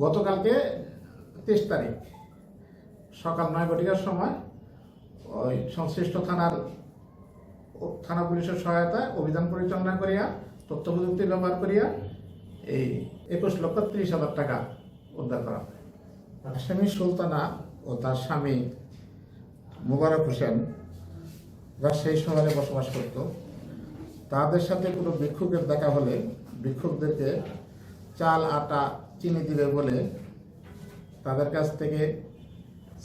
গতকালকে 23 তারিখ সকাল 9 ঘটিকার সময় ওই সংশ্লিষ্ট থানা পুলিশের সহায়তায় অভিযান পরিচালনা করিয়া তথ্য প্রযুক্তি ব্যবহার করিয়া এই 21,30,000 টাকা উদ্ধার করা হয়। আসামি সুলতানা ও তার স্বামী মোবারক হোসেন রাজশাহী শহরে বসবাস করত। তাদের সাথে কোনো ভিক্ষুকের দেখা হলে ভিক্ষুকদেরকে চাল, আটা, চিনি দিবে বলে তাদের কাছ থেকে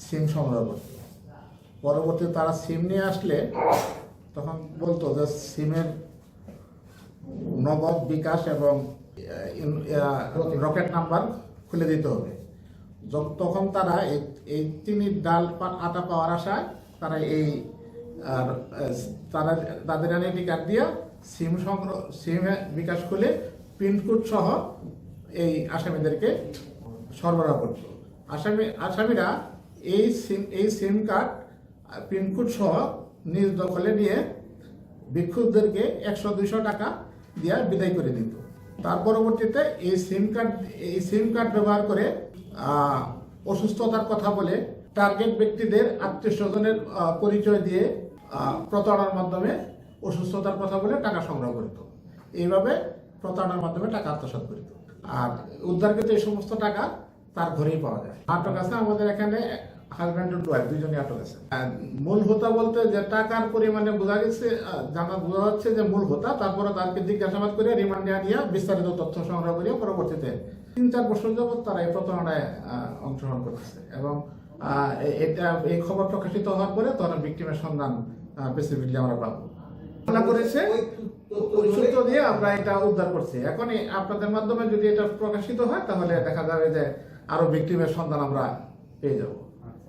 সিম সংগ্রহ করত। পরবর্তীতে তারা সিম নিয়ে আসলে তখন বলতো যে সিমের নগদ, বিকাশ এবং রকেট নাম্বার খুলে দিতে হবে। তখন তারা এই চিনি, ডাল, আটা পাওয়ার আশায় তারা তাদের আইডেন্টি কার্ড দিয়া সিম বিকাশ খুলে পিনকোড সহ এই আসামিদেরকে সরবরাহ করত। আসামিরা এই সিম কার্ড পিনকোড সহ নিজ দখলে নিয়ে ভিক্ষুকদেরকে 100-200 টাকা দিয়ে বিদায় করে দিত। তার পরবর্তীতে এই সিম কার্ড ব্যবহার করে অসুস্থতার কথা বলে টার্গেট ব্যক্তিদের আত্মীয়-স্বজনের পরিচয় দিয়ে প্রতারণার মাধ্যমে অসুস্থতার কথা বলে টাকা সংগ্রহ করত। এইভাবে প্রতারণার মাধ্যমে টাকা আত্মসাৎ করত। আর উদ্ধারকৃত এই সমস্ত টাকা তার ঘরেই পাওয়া যায়। আটক আছে আমাদের এখানে হাজব্যান্ড ও ওয়াইফ, দুজনই আটক আছে। মূল হোতা বলতে যে টাকার পরিমাণে বোঝা যাচ্ছে যে মূল হোতা, তারপরে তাকে জিজ্ঞাসাবাদ করে রিমান্ডে আনিয়া বিস্তারিত তথ্য সংগ্রহ করিয়া পরবর্তীতে 3-4 বছর যাবৎ তারা এই প্রতারণায় অংশগ্রহণ করতেছে এবং এই খবর প্রকাশিত হওয়ার পরে তখন ভিকটিমের সন্ধান স্পেসিফিকলি আমরা পাবো। করেছে ওই সূত্র দিয়ে আমরা এটা উদ্ধার করছি। এখন আপনাদের মাধ্যমে যদি এটা প্রকাশিত হয় তাহলে দেখা যাবে যে আরো ভিকটিমের সন্ধান আমরা পেয়ে যাবো।